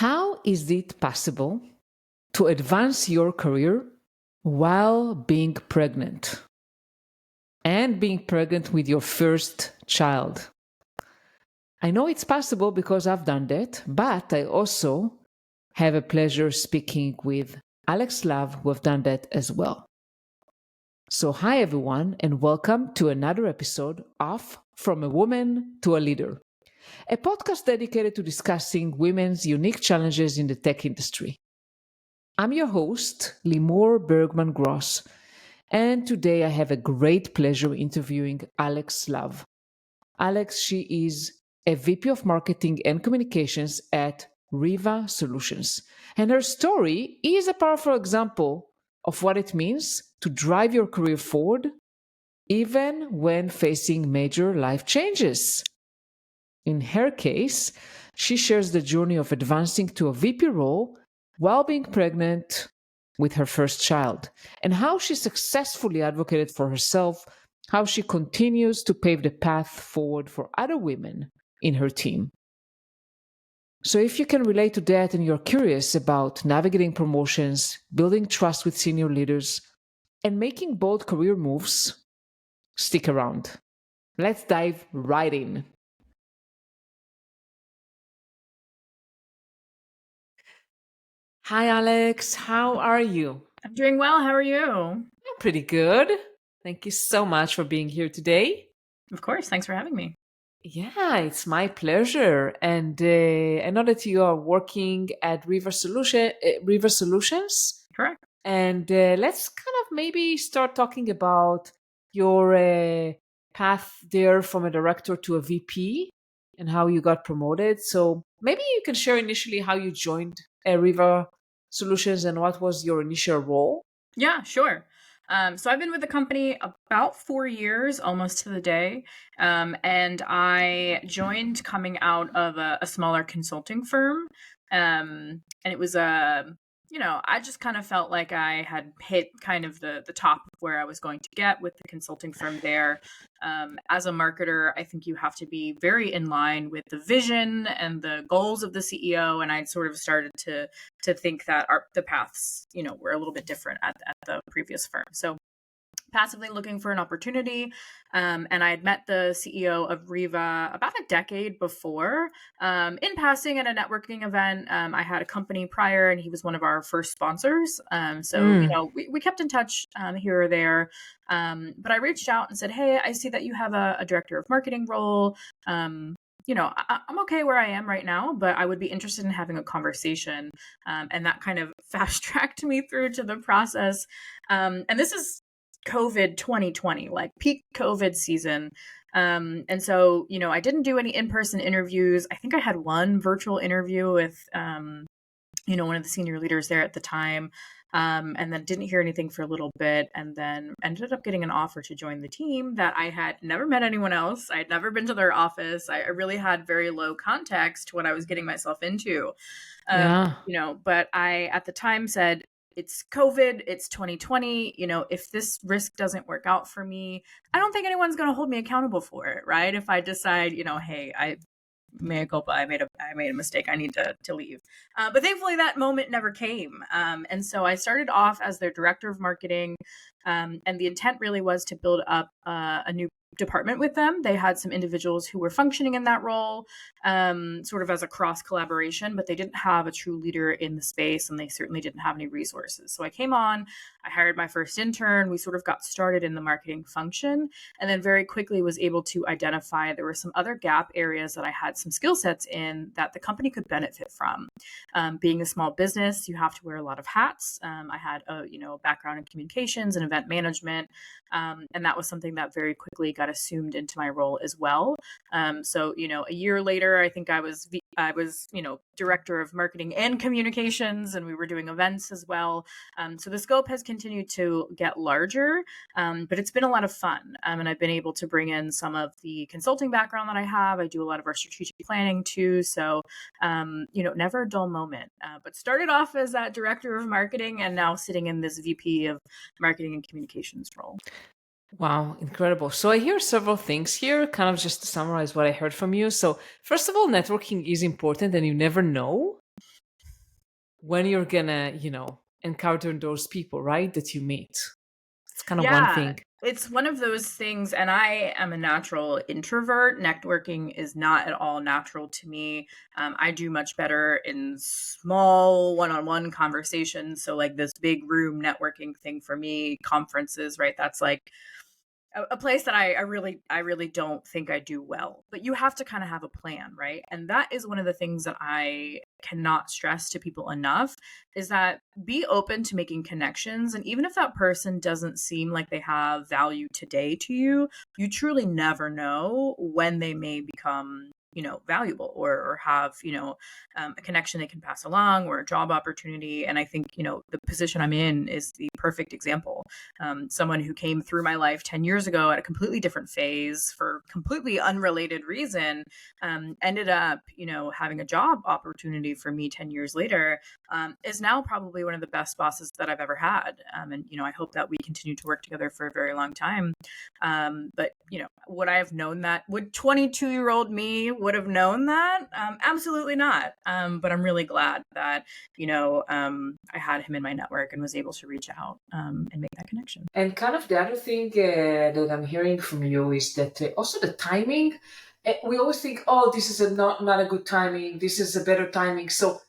How is it possible to advance your career while being pregnant and being pregnant with your first child? I know it's possible because I've done that, but I also have a pleasure speaking with Alex Love, who have done that as well. So, hi everyone, and welcome to another episode of From a Woman to a Leader, a podcast dedicated to discussing women's unique challenges in the tech industry. I'm your host, Limor Bergman Gross, and today I have a great pleasure interviewing Alex Love. Alex, she is a VP of Marketing and Communications at Riva Solutions, and her story is a powerful example of what it means to drive your career forward, even when facing major life changes. In her case, she shares the journey of advancing to a VP role while being pregnant with her first child, and how she successfully advocated for herself, how she continues to pave the path forward for other women in her team. So, if you can relate to that and you're curious about navigating promotions, building trust with senior leaders, and making bold career moves, stick around. Let's dive right in. Hi, Alex. How are you? I'm doing well. How are you? I'm pretty good. Thank you so much for being here today. Of course. Thanks for having me. Yeah, it's my pleasure. And I know that you are working at Riva Solutions. Correct. And let's kind of maybe start talking about your path there from a director to a VP and how you got promoted. So maybe you can share initially how you joined Riva Solutions and what was your initial role. Yeah, sure. So I've been with the company about 4 years, almost to the day. And I joined coming out of a smaller consulting firm. And it was I just kind of felt like I had hit kind of the top of where I was going to get with the consulting firm there. As a marketer, I think you have to be very in line with the vision and the goals of the CEO. And I'd sort of started to think that the paths, were a little bit different at the previous firm. So passively looking for an opportunity. And I had met the CEO of Riva about a decade before. In passing at a networking event, I had a company prior and he was one of our first sponsors. We kept in touch here or there. But I reached out and said, hey, I see that you have a director of marketing role. I'm okay where I am right now, but I would be interested in having a conversation. And that kind of fast tracked me through to the process. And this is COVID 2020, like peak COVID season. And so, I didn't do any in-person interviews. I think I had one virtual interview with, one of the senior leaders there at the time. And then didn't hear anything for a little bit, and then ended up getting an offer to join the team that I had never met anyone else. I had never been to their office. I really had very low context to what I was getting myself into. But I, at the time, said, it's COVID, it's 2020, if this risk doesn't work out for me, I don't think anyone's going to hold me accountable for it, right? If I decide, hey, I mea culpa, I made a mistake, I need to leave. But thankfully that moment never came. And so I started off as their director of marketing. And the intent really was to build up a new department with them. They had some individuals who were functioning in that role, sort of as a cross collaboration, but they didn't have a true leader in the space, and they certainly didn't have any resources. So I came on, I hired my first intern. We sort of got started in the marketing function, and then very quickly was able to identify there were some other gap areas that I had some skill sets in that the company could benefit from. Being a small business, you have to wear a lot of hats. I had a background in communications and event management, and that was something that very quickly got assumed into my role as well. So a year later, I think I was director of marketing and communications, and we were doing events as well. So the scope has continued to get larger, but it's been a lot of fun. And I've been able to bring in some of the consulting background that I have. I do a lot of our strategic planning too. So, never a dull moment, but started off as that director of marketing and now sitting in this VP of marketing and communications role. Wow, incredible. So I hear several things here, kind of just to summarize what I heard from you. So first of all, networking is important and you never know when you're gonna, encounter those people, right? That you meet. It's kind of one Yeah, thing. it's one of those things, and I am a natural introvert. Networking is not at all natural to me. I do much better in small one-on-one conversations. So, like this big room networking thing for me, conferences, right? That's like a place that I really don't think I do well. But you have to kind of have a plan, right? And that is one of the things that I cannot stress to people enough is that be open to making connections. And even if that person doesn't seem like they have value today to you, you truly never know when they may become valuable or have a connection they can pass along or a job opportunity. And I think the position I'm in is the perfect example. Someone who came through my life 10 years ago at a completely different phase for completely unrelated reason, ended up, having a job opportunity for me 10 years later, is now probably one of the best bosses that I've ever had. And, I hope that we continue to work together for a very long time. But, would I have known that? Would 22-year-old me would have known that? Absolutely not. But I'm really glad that, I had him in my network and was able to reach out and make that connection. And kind of the other thing that I'm hearing from you is that also the timing. We always think, oh, this is not a good timing. This is a better timing. So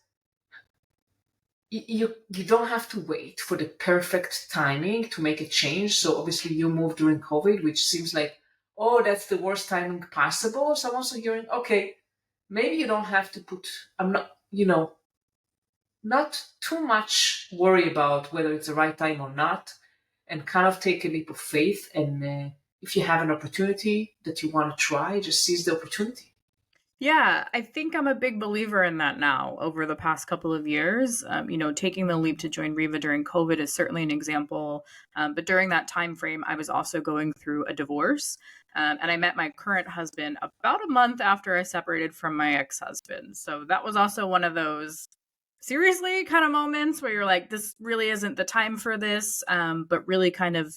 you don't have to wait for the perfect timing to make a change. So obviously you moved during COVID, which seems like, oh, that's the worst timing possible. So I'm also hearing, okay, maybe you don't have to put. I'm not, not too much worry about whether it's the right time or not, and kind of take a leap of faith. And if you have an opportunity that you want to try, just seize the opportunity. Yeah, I think I'm a big believer in that now over the past couple of years. Taking the leap to join Riva during COVID is certainly an example. But during that time frame, I was also going through a divorce. And I met my current husband about a month after I separated from my ex-husband. So that was also one of those seriously kind of moments where you're like, this really isn't the time for this. But really kind of,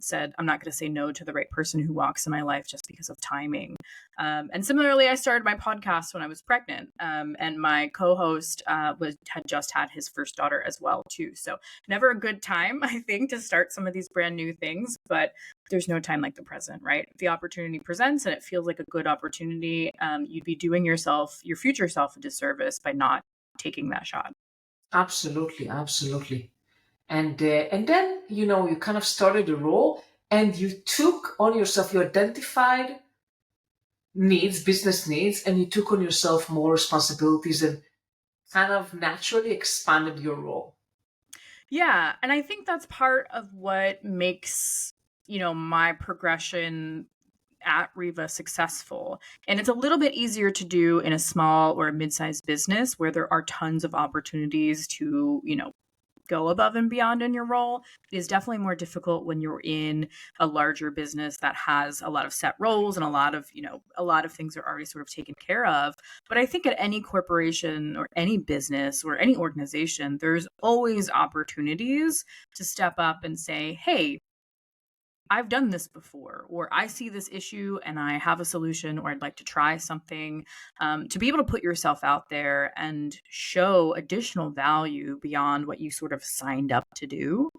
said, I'm not going to say no to the right person who walks in my life just because of timing. And similarly, I started my podcast when I was pregnant, and my co-host had just had his first daughter as well too. So never a good time, I think, to start some of these brand new things, but there's no time like the present, right? If the opportunity presents and it feels like a good opportunity, you'd be doing your future self a disservice by not taking that shot. Absolutely, absolutely. And then you kind of started the role, and you took on yourself. You identified needs, business needs, and you took on yourself more responsibilities and kind of naturally expanded your role. Yeah, and I think that's part of what makes, my progression at Riva successful. And it's a little bit easier to do in a small or a mid-sized business where there are tons of opportunities to, go above and beyond in your role. It is definitely more difficult when you're in a larger business that has a lot of set roles and a lot of things are already sort of taken care of. But I think at any corporation or any business or any organization, there's always opportunities to step up and say, hey, I've done this before, or I see this issue and I have a solution, or I'd like to try something. To be able to put yourself out there and show additional value beyond what you sort of signed up to do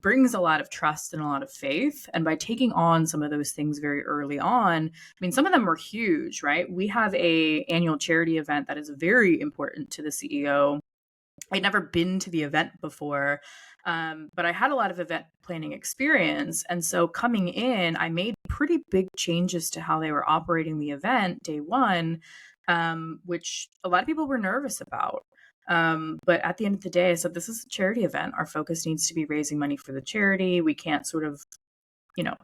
brings a lot of trust and a lot of faith. And by taking on some of those things very early on, I mean, some of them were huge, right? We have a annual charity event that is very important to the CEO. I'd never been to the event before, but I had a lot of event planning experience. And so coming in, I made pretty big changes to how they were operating the event day one, which a lot of people were nervous about. But at the end of the day, I said, this is a charity event. Our focus needs to be raising money for the charity. We can't sort of, you know,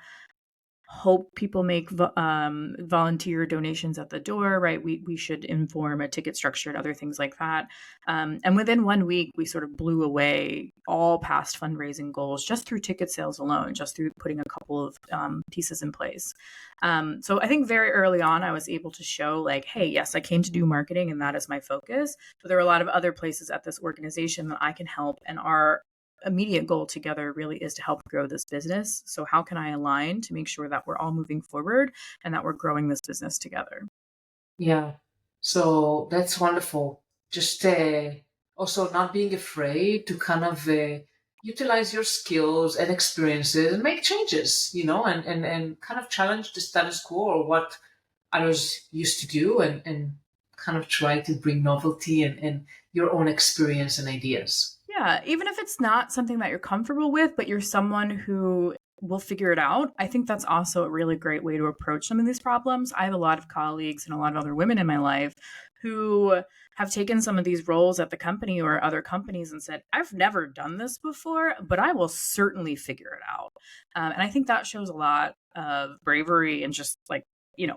hope people make volunteer donations at the door, right? We should inform a ticket structure and other things like that. And within 1 week, we sort of blew away all past fundraising goals just through ticket sales alone, just through putting a couple of pieces in place. So I think very early on, I was able to show like, hey, yes, I came to do marketing and that is my focus. But there are a lot of other places at this organization that I can help, and our immediate goal together really is to help grow this business. So how can I align to make sure that we're all moving forward and that we're growing this business together? Yeah. So that's wonderful. just also not being afraid to kind of utilize your skills and experiences and make changes, and kind of challenge the status quo or what others used to do, and kind of try to bring novelty and your own experience and ideas. Yeah, even if it's not something that you're comfortable with, but you're someone who will figure it out, I think that's also a really great way to approach some of these problems. I have a lot of colleagues and a lot of other women in my life who have taken some of these roles at the company or other companies and said, I've never done this before, but I will certainly figure it out. And I think that shows a lot of bravery and just like,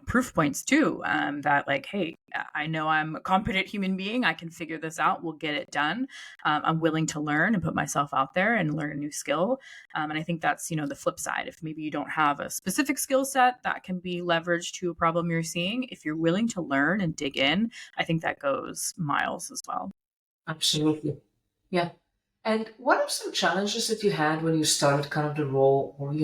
proof points too, that like, hey, I know I'm a competent human being. I can figure this out. We'll get it done. I'm willing to learn and put myself out there and learn a new skill. And I think that's, the flip side. If maybe you don't have a specific skill set that can be leveraged to a problem you're seeing, if you're willing to learn and dig in, I think that goes miles as well. Absolutely. Yeah. And what are some challenges that you had when you started kind of the role, or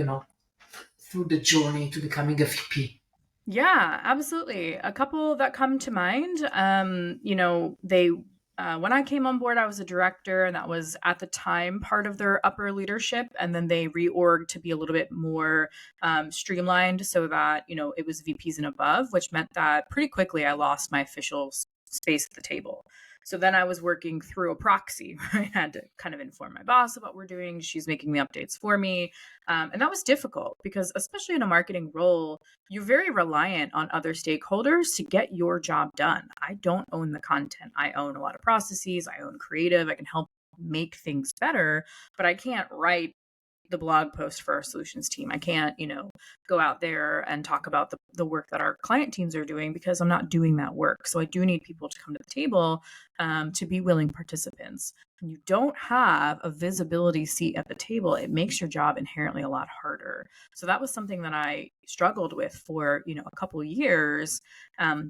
through the journey to becoming a VP? Yeah, absolutely. A couple that come to mind. They when I came on board, I was a director, and that was at the time part of their upper leadership. And then they reorged to be a little bit more streamlined, so that it was VPs and above, which meant that pretty quickly I lost my official space at the table. So then I was working through a proxy. I had to kind of inform my boss about what we're doing. She's making the updates for me, and that was difficult because, especially in a marketing role, you're very reliant on other stakeholders to get your job done. I don't own the content. I own a lot of processes. I own creative. I can help make things better, but I can't write the blog post for our solutions team. I can't, go out there and talk about the work that our client teams are doing because I'm not doing that work. So I do need people to come to the table, to be willing participants. When you don't have a visibility seat at the table, it makes your job inherently a lot harder. So that was something that I struggled with for, a couple of years,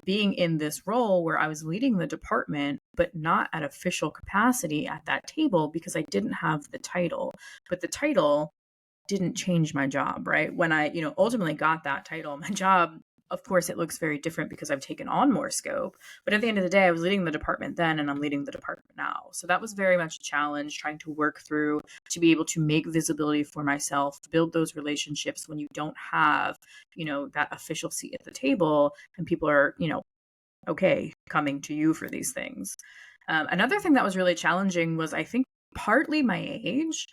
being in this role where I was leading the department, but not at official capacity at that table because I didn't have the title. But the title didn't change my job, right? When I, ultimately got that title, my job, of course, it looks very different because I've taken on more scope. But at the end of the day, I was leading the department then, and I'm leading the department now. So that was very much a challenge, trying to work through to be able to make visibility for myself, build those relationships when you don't have, that official seat at the table, and people are, okay coming to you for these things. Another thing that was really challenging was, I think, partly my age.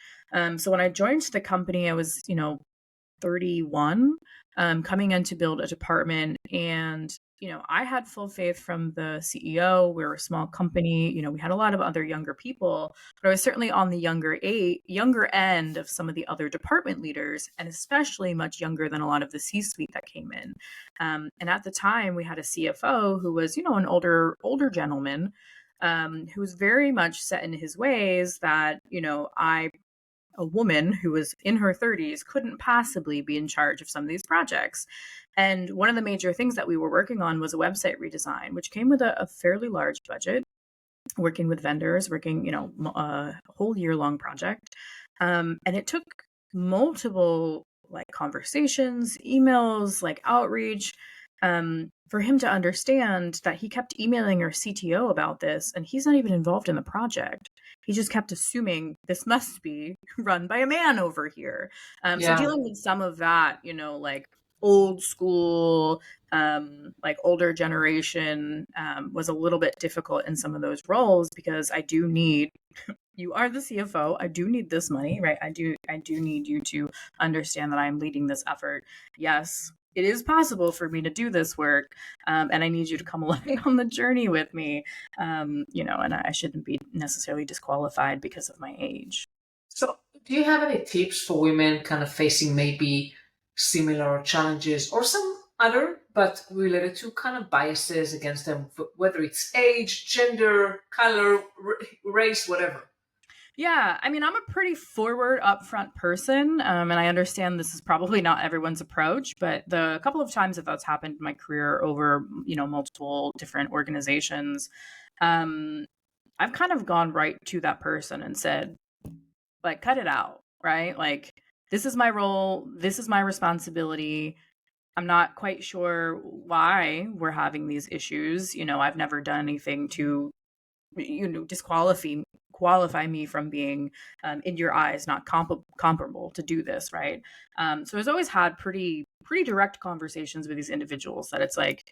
So when I joined the company, I was, 31, coming in to build a department. And, I had full faith from the CEO. We were a small company. We had a lot of other younger people, but I was certainly on the younger end of some of the other department leaders, and especially much younger than a lot of the C-suite that came in. And at the time, we had a CFO who was, an older gentleman, who was very much set in his ways that, a woman who was in her 30s couldn't possibly be in charge of some of these projects. And one of the major things that we were working on was a website redesign, which came with a fairly large budget, working with vendors, working, a whole year long project. And it took multiple like conversations, emails, like outreach, for him to understand that he kept emailing our CTO about this, and he's not even involved in the project. He just kept assuming this must be run by a man over here. So Yeah. dealing with some of that, like old school, like older generation, was a little bit difficult in some of those roles because I do need you are the CFO. I do need this money, right? I do need you to understand that I'm leading this effort. Yes, it is possible for me to do this work, and I need you to come along on the journey with me. And I shouldn't be necessarily disqualified because of my age. So, do you have any tips for women kind of facing maybe similar challenges or some other, but related to kind of biases against them, whether it's age, gender, color, race, whatever? Yeah, I mean, I'm a pretty forward, upfront person, and I understand this is probably not everyone's approach. But the couple of times that that's happened in my career over, multiple different organizations, um, I've kind of gone right to that person and said, like, cut it out, right? Like, this is my role, this is my responsibility. I'm not quite sure why we're having these issues. I've never done anything to qualify me from being in your eyes not comparable to do this, right? So I've always had pretty direct conversations with these individuals that it's like,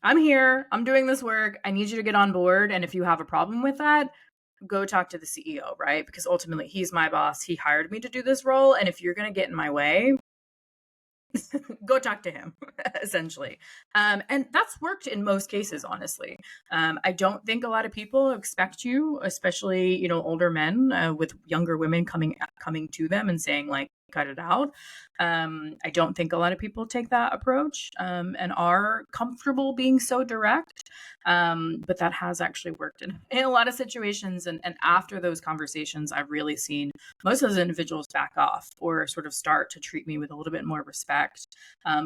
I'm here, I'm doing this work, I need you to get on board, and if you have a problem with that, go talk to the CEO, right? Because ultimately he's my boss, he hired me to do this role, and if you're going to get in my way, go talk to him, essentially. And that's worked in most cases, honestly. I don't think a lot of people expect you, especially, older men with younger women coming to them and saying like, cut it out. I don't think a lot of people take that approach and are comfortable being so direct. But that has actually worked in a lot of situations. And after those conversations, I've really seen most of those individuals back off or sort of start to treat me with a little bit more respect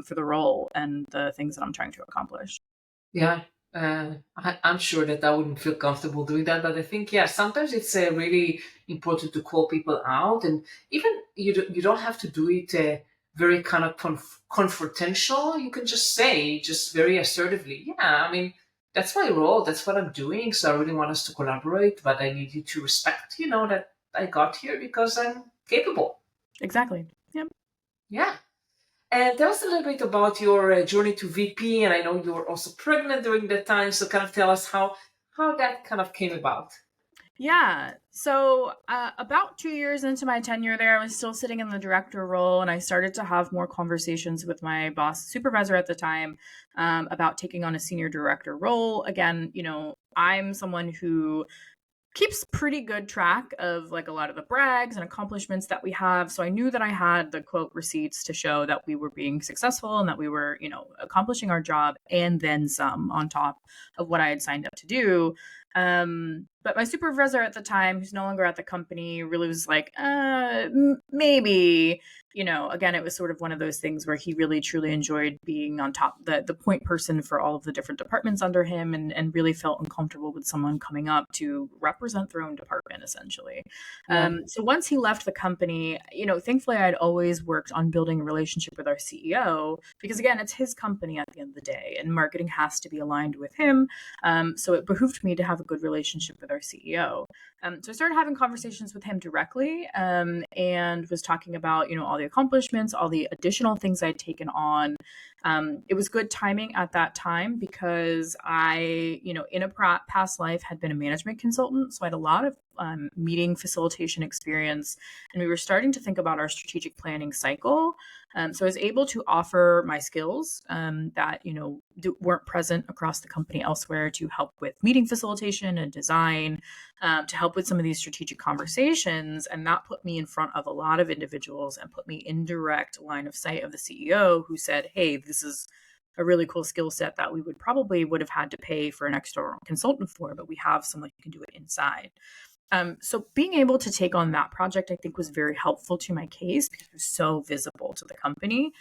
for the role and the things that I'm trying to accomplish. Yeah, I'm sure that I wouldn't feel comfortable doing that, but I think yeah, sometimes it's really important to call people out, and even you don't have to do it very kind of confrontational. You can just say, just very assertively, yeah, I mean that's my role, that's what I'm doing. So I really want us to collaborate, but I need you to respect, that I got here because I'm capable. Exactly. Yep. Yeah. And tell us a little bit about your journey to VP, and I know you were also pregnant during that time. So, kind of tell us how that kind of came about. Yeah. So, about 2 years into my tenure there, I was still sitting in the director role, and I started to have more conversations with my boss, supervisor at the time, about taking on a senior director role. Again, I'm someone who keeps pretty good track of like a lot of the brags and accomplishments that we have. So I knew that I had the quote receipts to show that we were being successful and that we were, accomplishing our job and then some on top of what I had signed up to do. But my supervisor at the time, who's no longer at the company, really was like, maybe, again, it was sort of one of those things where he really truly enjoyed being on top, the point person for all of the different departments under him, and really felt uncomfortable with someone coming up to represent their own department, essentially. Yeah, So once he left the company, thankfully I'd always worked on building a relationship with our CEO because, again, it's his company at the end of the day, and marketing has to be aligned with him. So it behooved me to have a good relationship with our CEO. So I started having conversations with him directly, and was talking about, all the accomplishments, all the additional things I'd taken on. It was good timing at that time because I, in a past life had been a management consultant. So I had a lot of meeting facilitation experience, and we were starting to think about our strategic planning cycle. So I was able to offer my skills that, weren't present across the company elsewhere to help with meeting facilitation and design, to help with some of these strategic conversations. And that put me in front of a lot of individuals and put me in direct line of sight of the CEO, who said, hey, this is a really cool skill set that we would have had to pay for an external consultant for, but we have someone who can do it inside. So being able to take on that project, I think, was very helpful to my case because it was so visible to the company.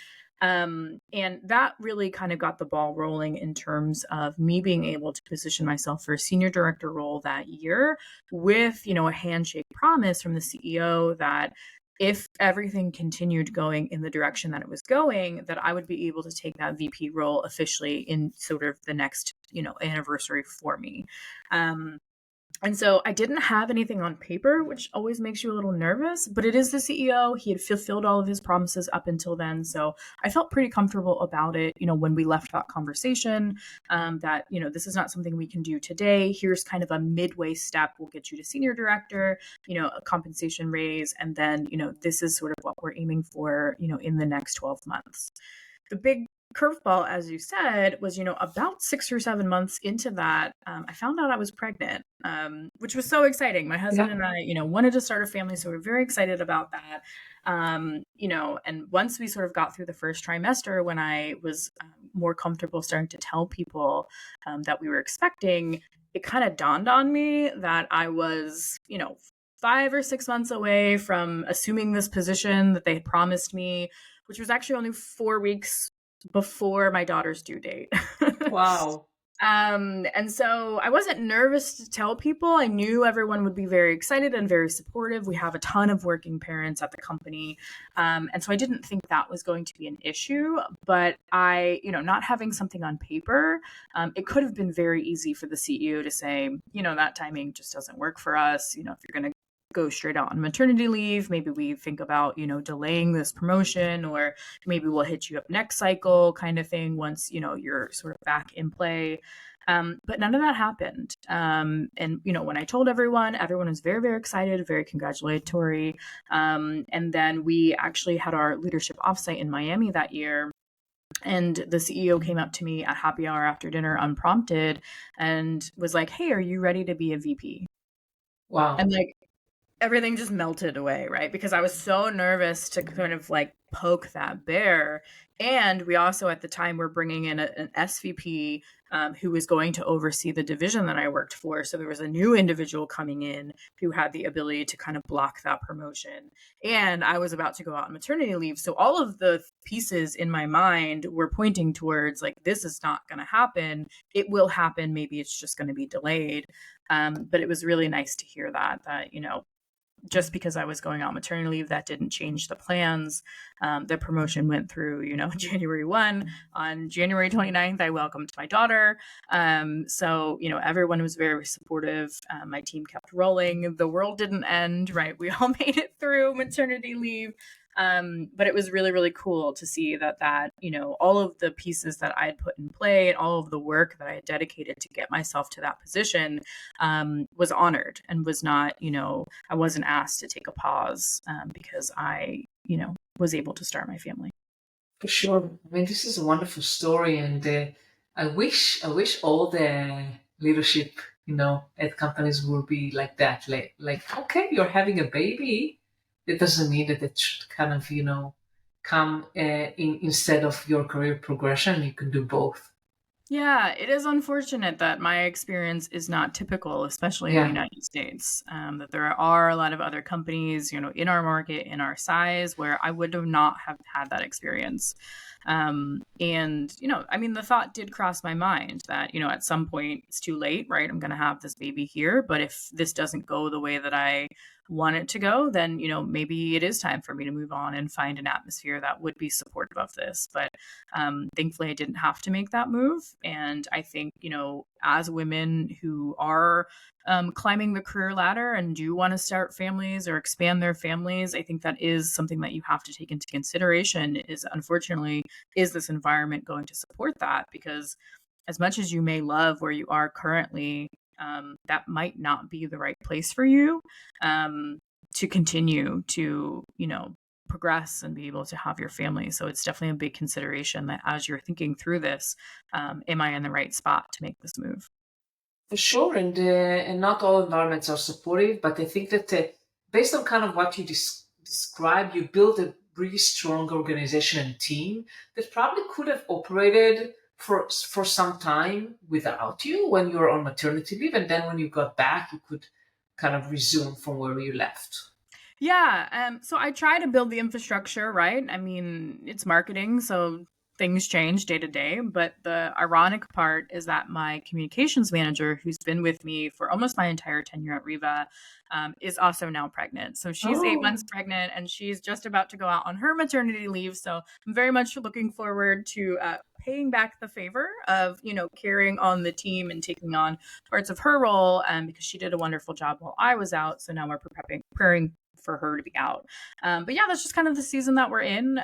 And that really kind of got the ball rolling in terms of me being able to position myself for a senior director role that year with, a handshake promise from the CEO that if everything continued going in the direction that it was going, that I would be able to take that VP role officially in sort of the next, anniversary for me. And so I didn't have anything on paper, which always makes you a little nervous, but it is the CEO. He had fulfilled all of his promises up until then. So I felt pretty comfortable about it, when we left that conversation, that, this is not something we can do today. Here's kind of a midway step. We'll get you to senior director, a compensation raise. And then, this is sort of what we're aiming for, in the next 12 months. The big curveball, as you said, was, about 6 or 7 months into that, I found out I was pregnant, which was so exciting. My husband yeah, and I, wanted to start a family, so we are very excited about that. And once we sort of got through the first trimester, when I was more comfortable starting to tell people that we were expecting, it kind of dawned on me that I was, 5 or 6 months away from assuming this position that they had promised me, which was actually only 4 weeks before my daughter's due date. wow. And so I wasn't nervous to tell people. I knew everyone would be very excited and very supportive. We have a ton of working parents at the company. And so I didn't think that was going to be an issue. But not having something on paper, it could have been very easy for the CEO to say, that timing just doesn't work for us. If you're going to go straight out on maternity leave, maybe we think about, delaying this promotion, or maybe we'll hit you up next cycle kind of thing once, you're sort of back in play. But none of that happened. And when I told everyone was very, very excited, very congratulatory. And then we actually had our leadership offsite in Miami that year. And the CEO came up to me at happy hour after dinner unprompted and was like, "Hey, are you ready to be a VP?" Wow. And like, everything just melted away, right? Because I was so nervous to kind of like poke that bear. And we also at the time were bringing in an SVP who was going to oversee the division that I worked for. So there was a new individual coming in who had the ability to kind of block that promotion. And I was about to go out on maternity leave. So all of the pieces in my mind were pointing towards like, this is not going to happen. It will happen. Maybe it's just going to be delayed. But it was really nice to hear that, just because I was going on maternity leave, that didn't change the plans. The promotion went through, January 1. On January 29th, I welcomed my daughter. So, everyone was very supportive. My team kept rolling. The world didn't end, right? We all made it through maternity leave. But it was really, really cool to see that, all of the pieces that I had put in play and all of the work that I had dedicated to get myself to that position was honored and was not, I wasn't asked to take a pause because I, was able to start my family. For sure. I mean, this is a wonderful story, and I wish all the leadership, at companies would be like that. Like, okay, you're having a baby. It doesn't mean that it should kind of, come instead of your career progression. You can do both. Yeah, it is unfortunate that my experience is not typical, especially in the Yeah. United States. That there are a lot of other companies, in our market, in our size, where I would have not have had that experience. And I mean, the thought did cross my mind that at some point it's too late, right? I'm going to have this baby here, but if this doesn't go the way that I want it to go, then maybe it is time for me to move on and find an atmosphere that would be supportive of this. But thankfully, I didn't have to make that move. And I think, as women who are climbing the career ladder and do want to start families or expand their families, I think that is something that you have to take into consideration is, unfortunately, is this environment going to support that? Because as much as you may love where you are currently, that might not be the right place for you to continue to, progress and be able to have your family. So it's definitely a big consideration that as you're thinking through this, am I in the right spot to make this move? For sure, and not all environments are supportive, but I think that based on kind of what you described, you build a really strong organization and team that probably could have operated for some time without you when you were on maternity leave, and then when you got back, you could kind of resume from where you left. Yeah. So I try to build the infrastructure, right? I mean, it's marketing, so things change day to day. But the ironic part is that my communications manager, who's been with me for almost my entire tenure at Riva, is also now pregnant. So she's 8 months Oh, pregnant and she's just about to go out on her maternity leave. So I'm very much looking forward to paying back the favor of, carrying on the team and taking on parts of her role because she did a wonderful job while I was out. So now we're preparing for her to be out. But yeah, that's just kind of the season that we're in.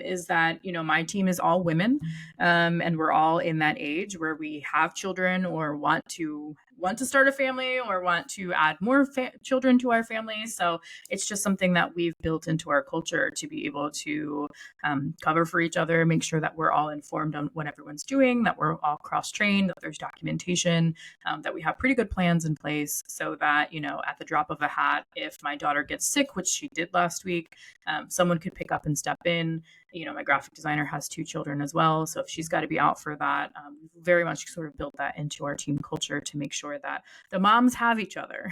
Is that my team is all women, and we're all in that age where we have children or want to start a family or want to add more children to our family. So it's just something that we've built into our culture to be able to cover for each other, make sure that we're all informed on what everyone's doing, that we're all cross trained, that there's documentation, that we have pretty good plans in place so that, at the drop of a hat, if my daughter gets sick, which she did last week, someone could pick up and step in. My graphic designer has 2 children as well. So if she's got to be out for that, very much sort of built that into our team culture to make sure that the moms have each other.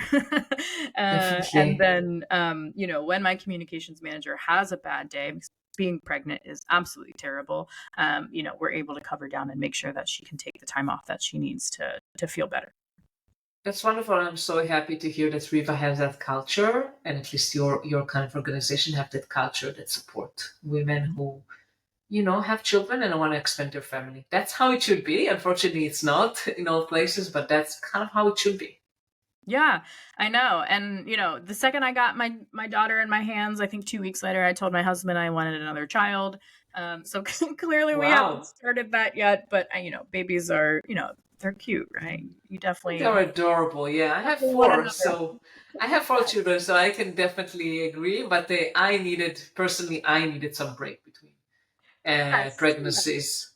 And definitely. then, when my communications manager has a bad day, being pregnant is absolutely terrible, we're able to cover down and make sure that she can take the time off that she needs to feel better. That's wonderful. I'm so happy to hear that Riva has that culture, and at least your kind of organization have that culture that support women who, have children and want to expand their family. That's how it should be. Unfortunately, it's not in all places, but that's kind of how it should be. Yeah, I know. And the second I got my daughter in my hands, I think 2 weeks later, I told my husband I wanted another child. So clearly we haven't Wow. started that yet. But babies are, they're cute, right? You They're definitely adorable. Yeah, I have want four, another. so I have four children, so I can definitely agree. But I needed some break between Yes. pregnancies.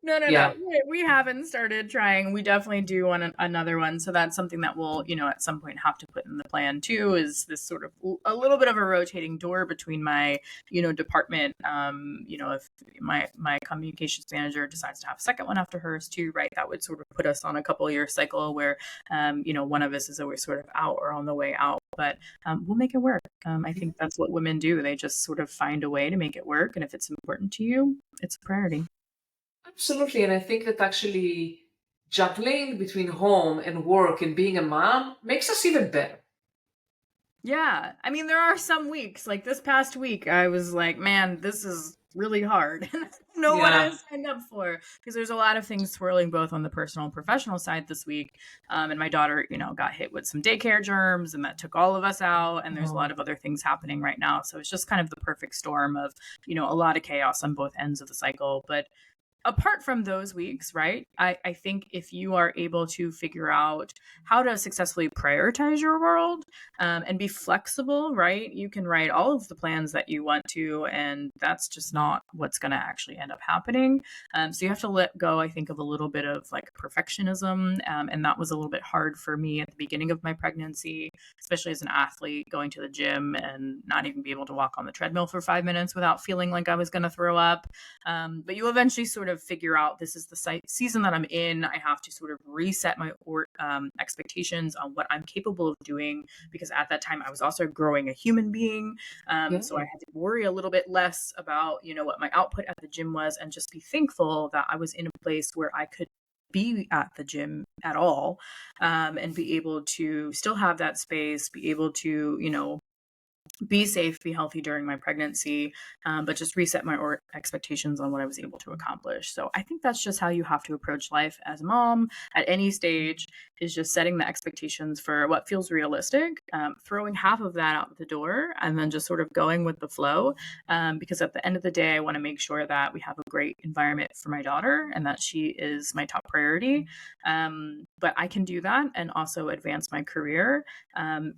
No, no, no. Yeah. We haven't started trying. We definitely do want another one. So that's something that we'll, at some point have to put in the plan too, is this sort of a little bit of a rotating door between my, department. If my communications manager decides to have a second one after hers too, right? That would sort of put us on a couple year cycle where, one of us is always sort of out or on the way out, but we'll make it work. I think that's what women do. They just sort of find a way to make it work. And if it's important to you, it's a priority. Absolutely. And I think that actually juggling between home and work and being a mom makes us even better. Yeah. I mean, there are some weeks, like this past week, I was like, man, this is really hard. And I don't know what I Yeah. signed up for because there's a lot of things swirling both on the personal and professional side this week. And my daughter, got hit with some daycare germs and that took all of us out. And there's a lot Oh, of other things happening right now. So it's just kind of the perfect storm of, a lot of chaos on both ends of the cycle. But apart from those weeks, right? I think if you are able to figure out how to successfully prioritize your world and be flexible, right? You can write all of the plans that you want to, and that's just not what's going to actually end up happening. So you have to let go, I think, of a little bit of like perfectionism. And that was a little bit hard for me at the beginning of my pregnancy, especially as an athlete, going to the gym and not even be able to walk on the treadmill for 5 minutes without feeling like I was going to throw up. But you eventually sort of figure out this is the season that I'm in. I have to sort of reset my expectations on what I'm capable of doing because at that time I was also growing a human being. yeah. So I had to worry a little bit less about, what my output at the gym was and just be thankful that I was in a place where I could be at the gym at all and be able to still have that space, be able to, be safe, be healthy during my pregnancy, but just reset my expectations on what I was able to accomplish. So I think that's just how you have to approach life as a mom at any stage is just setting the expectations for what feels realistic, throwing half of that out the door, and then just sort of going with the flow. Because at the end of the day, I want to make sure that we have a great environment for my daughter and that she is my top priority. But I can do that and also advance my career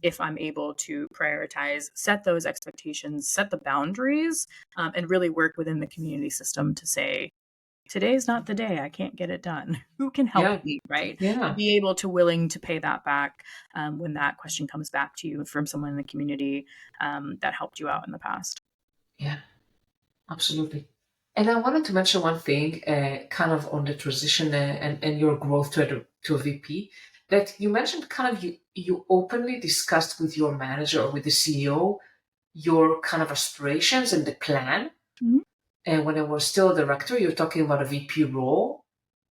if I'm able to prioritize, set those expectations, set the boundaries, and really work within the community system to say, today's not the day. I can't get it done. Who can help Yeah. me, right? And Yeah. be able to willing to pay that back when that question comes back to you from someone in the community that helped you out in the past. Yeah. Absolutely. And I wanted to mention one thing, kind of on the transition and your growth to a VP, that you mentioned kind of you openly discussed with your manager or with the CEO your kind of aspirations and the plan. Mhm. And when I was still a director, you're talking about a VP role.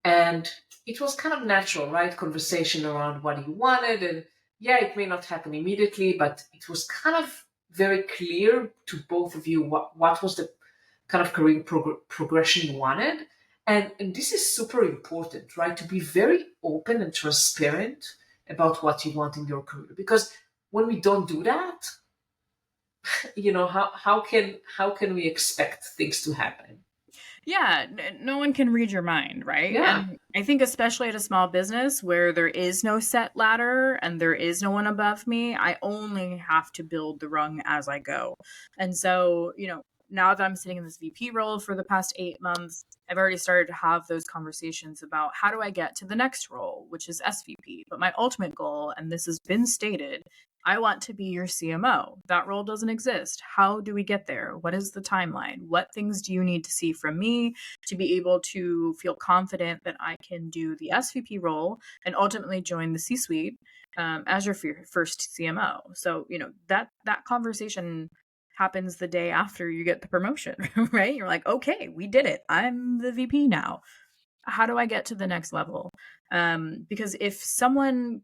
And it was kind of natural, right? Conversation around what you wanted. And yeah, it may not happen immediately, but it was kind of very clear to both of you what was the kind of career progression you wanted. And this is super important, right? To be very open and transparent about what you want in your career. Because when we don't do that, how can we expect things to happen? Yeah, no one can read your mind, right? Yeah. And I think especially at a small business where there is no set ladder and there is no one above me, I only have to build the rung as I go. And so, now that I'm sitting in this VP role for the past 8 months, I've already started to have those conversations about how do I get to the next role, which is SVP. But my ultimate goal, and this has been stated, I want to be your CMO. That role doesn't exist. How do we get there? What is the timeline? What things do you need to see from me to be able to feel confident that I can do the SVP role and ultimately join the C-suite as your first CMO? So, that conversation happens the day after you get the promotion, right? You're like, okay, we did it. I'm the VP now. How do I get to the next level? Because if someone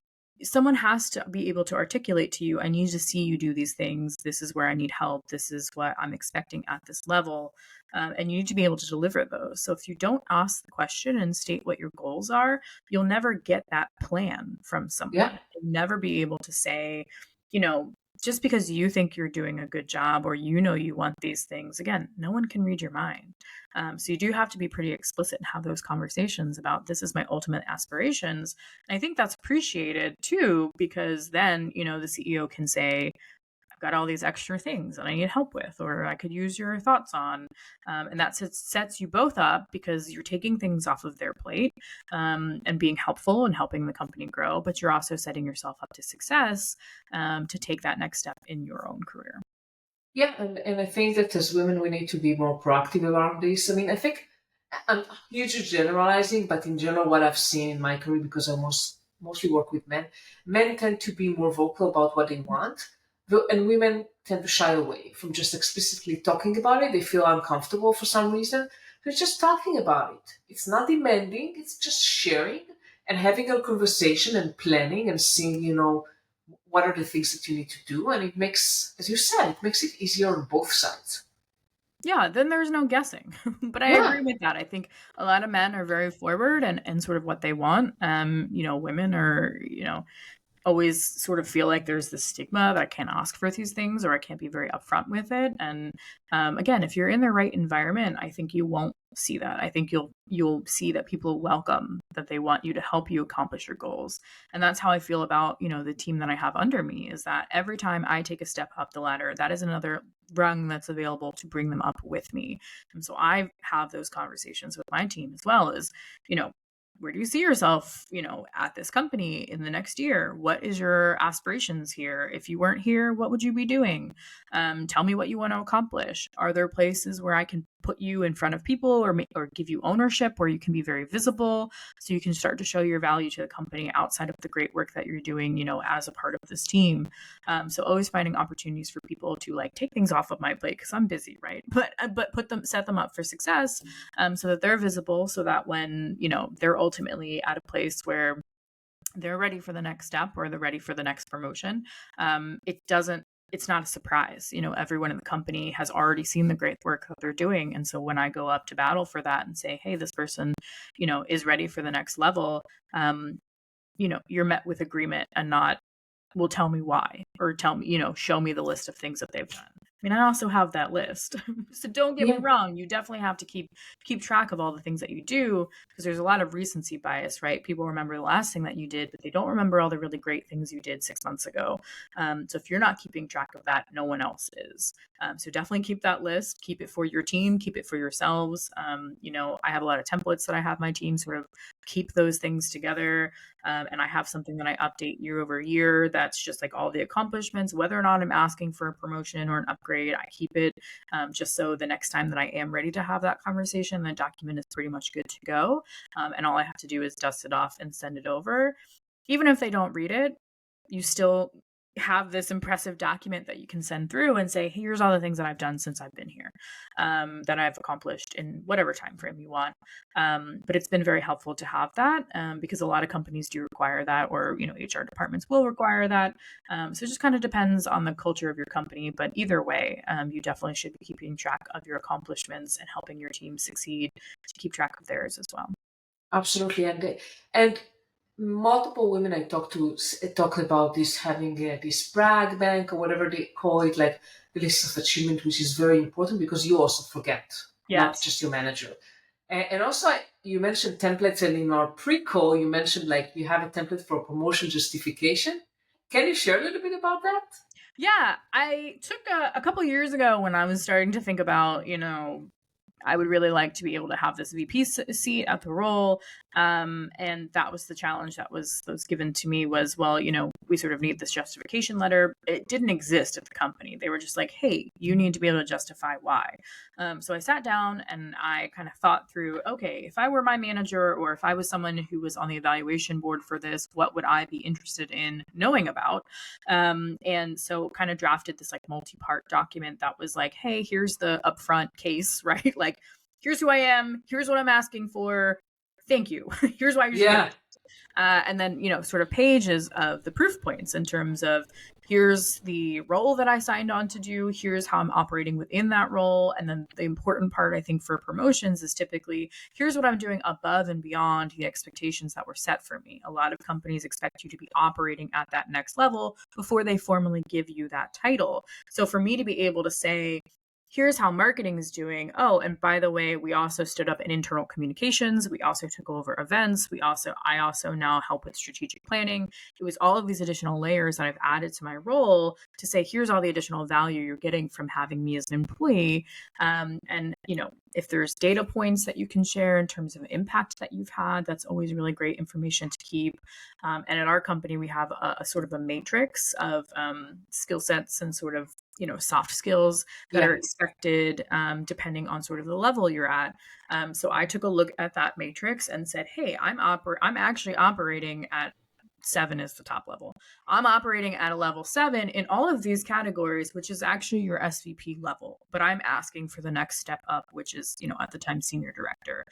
has to be able to articulate to you, I need to see you do these things. This is where I need help. This is what I'm expecting at this level. And you need to be able to deliver those. So if you don't ask the question and state what your goals are, you'll never get that plan from Yeah. someone. You'll never be able to say, you know, just because you think you're doing a good job or you know you want these things, again, no one can read your mind. So you do have to be pretty explicit and have those conversations about this is my ultimate aspirations. And I think that's appreciated too, because then, the CEO can say, I've got all these extra things that I need help with, or I could use your thoughts on. And that sets you both up because you're taking things off of their plate and being helpful and helping the company grow, but you're also setting yourself up to success to take that next step in your own career. Yeah, and I think that as women, we need to be more proactive around this. I mean, I think I'm huge generalizing, but in general, what I've seen in my career, because I mostly work with men tend to be more vocal about what they want, and women tend to shy away from just explicitly talking about it. They feel uncomfortable for some reason. So it's just talking about it. It's not demanding. It's just sharing and having a conversation and planning and seeing, what are the things that you need to do, and it makes, as you said, it makes it easier on both sides. Yeah, then there's no guessing. But I Yeah. agree with that. I think a lot of men are very forward and sort of what they want. Women are, always sort of feel like there's this stigma that I can't ask for these things or I can't be very upfront with it. And again, if you're in the right environment, I think you won't see that. I think you'll see that people welcome that they want you to help you accomplish your goals. And that's how I feel about, the team that I have under me is that every time I take a step up the ladder, that is another rung that's available to bring them up with me. And so I have those conversations with my team as well as, you know, where do you see yourself, at this company in the next year? What is your aspirations here? If you weren't here, what would you be doing? Tell me what you want to accomplish. Are there places where I can put you in front of people or give you ownership where you can be very visible so you can start to show your value to the company outside of the great work that you're doing, as a part of this team. So always finding opportunities for people to like take things off of my plate because I'm busy, right? But set them up for success so that they're visible, so that when they're ultimately at a place where they're ready for the next step or they're ready for the next promotion, it's not a surprise. Everyone in the company has already seen the great work that they're doing. And so when I go up to battle for that and say, hey, this person, is ready for the next level, you're met with agreement and not, will tell me why or tell me, show me the list of things that they've done. I mean, I also have that list. So don't get me Yeah. wrong, you definitely have to keep track of all the things that you do because there's a lot of recency bias, right? People remember the last thing that you did, but they don't remember all the really great things you did 6 months ago. So if you're not keeping track of that, no one else is. So definitely keep that list, keep it for your team, keep it for yourselves. I have a lot of templates that I have my team sort of keep those things together. And I have something that I update year over year that's just like all the accomplishments, whether or not I'm asking for a promotion or an upgrade, I keep it just so the next time that I am ready to have that conversation, the document is pretty much good to go. And all I have to do is dust it off and send it over. Even if they don't read it, you still have this impressive document that you can send through and say, here's all the things that I've done since I've been here, that I've accomplished in whatever time frame you want. But it's been very helpful to have that because a lot of companies do require that, or HR departments will require that. So it just kind of depends on the culture of your company. But either way, you definitely should be keeping track of your accomplishments and helping your team succeed to keep track of theirs as well. Absolutely, and multiple women I talk to talk about this having this brag bank or whatever they call it, like the list of achievement, which is very important because you also forget, not Yes. just your manager. And also, you mentioned templates, and in our pre-call, you mentioned like you have a template for promotion justification. Can you share a little bit about that? Yeah, I took a couple years ago when I was starting to think about, I would really like to be able to have this VP seat at the role. And that was the challenge that was given to me was, well, we sort of need this justification letter. It didn't exist at the company. They were just like, hey, you need to be able to justify why. So I sat down and I kind of thought through, okay, if I were my manager or if I was someone who was on the evaluation board for this, what would I be interested in knowing about? And so kind of drafted this like multi-part document that was like, hey, here's the upfront case, right? Like, here's who I am. Here's what I'm asking for. Thank you. Here's why you should. Yeah. And then, sort of pages of the proof points in terms of here's the role that I signed on to do. Here's how I'm operating within that role. And then the important part, I think, for promotions is typically here's what I'm doing above and beyond the expectations that were set for me. A lot of companies expect you to be operating at that next level before they formally give you that title. So for me to be able to say, here's how marketing is doing. Oh, and by the way, we also stood up in internal communications. We also took over events. I also now help with strategic planning. It was all of these additional layers that I've added to my role to say, here's all the additional value you're getting from having me as an employee. And if there's data points that you can share in terms of impact that you've had, that's always really great information to keep. And at our company, we have a sort of a matrix of skill sets and sort of soft skills that are expected depending on sort of the level you're at. So I took a look at that matrix and said, hey, I'm actually operating at 7 is the top level. I'm operating at a level 7 in all of these categories, which is actually your SVP level. But I'm asking for the next step up, which is, at the time, senior director.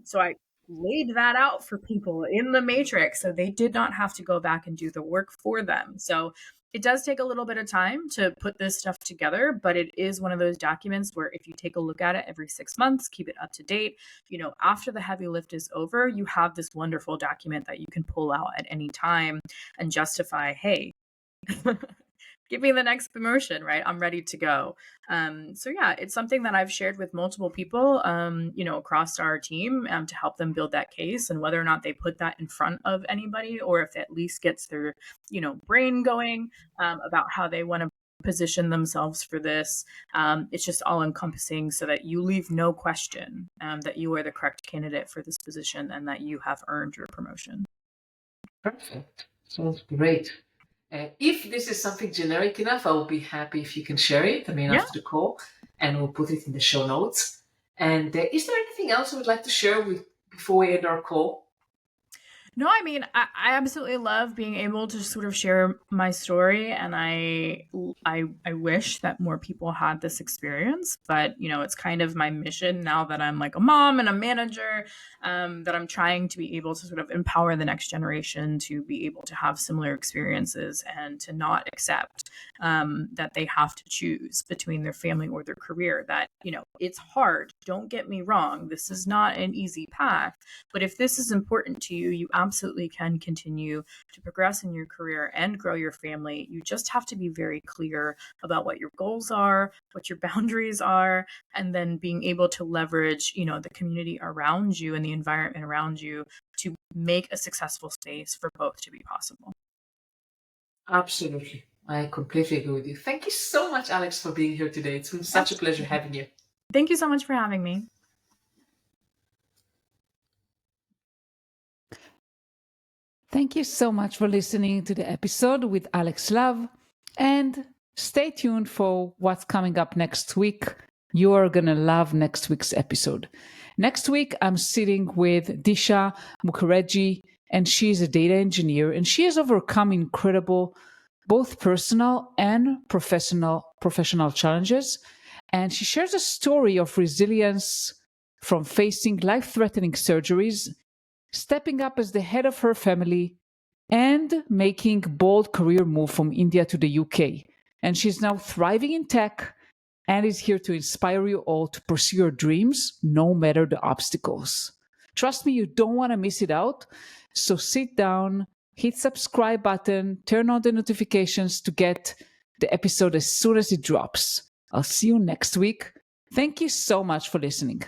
So I laid that out for people in the matrix so they did not have to go back and do the work for them. So it does take a little bit of time to put this stuff together, but it is one of those documents where if you take a look at it every 6 months, keep it up to date, after the heavy lift is over, you have this wonderful document that you can pull out at any time and justify, hey, give me the next promotion, right? I'm ready to go. So yeah, it's something that I've shared with multiple people, across our team to help them build that case, and whether or not they put that in front of anybody or if it at least gets their, brain going about how they want to position themselves for this. It's just all encompassing so that you leave no question that you are the correct candidate for this position and that you have earned your promotion. Perfect. Sounds great. If this is something generic enough, I will be happy if you can share it, after the call, and we'll put it in the show notes. And is there anything else you would like to share before we end our call? No, I absolutely love being able to sort of share my story, and I wish that more people had this experience. But it's kind of my mission now that I'm like a mom and a manager, that I'm trying to be able to sort of empower the next generation to be able to have similar experiences and to not accept that they have to choose between their family or their career. That it's hard. Don't get me wrong. This is not an easy path. But if this is important to you, you absolutely can continue to progress in your career and grow your family. You just have to be very clear about what your goals are, what your boundaries are, and then being able to leverage, the community around you and the environment around you to make a successful space for both to be possible. Absolutely. I completely agree with you. Thank you so much, Alex, for being here today. It's been such a pleasure having you. Thank you so much for having me. Thank you so much for listening to the episode with Alex Love, and stay tuned for what's coming up next week. You are going to love next week's episode. Next week, I'm sitting with Disha Mukherjee, and she's a data engineer, and she has overcome incredible both personal and professional challenges. And she shares a story of resilience from facing life-threatening surgeries, stepping up as the head of her family, and making bold career move from India to the UK. And she's now thriving in tech and is here to inspire you all to pursue your dreams, no matter the obstacles. Trust me, you don't want to miss it out. So sit down, hit subscribe button, turn on the notifications to get the episode as soon as it drops. I'll see you next week. Thank you so much for listening.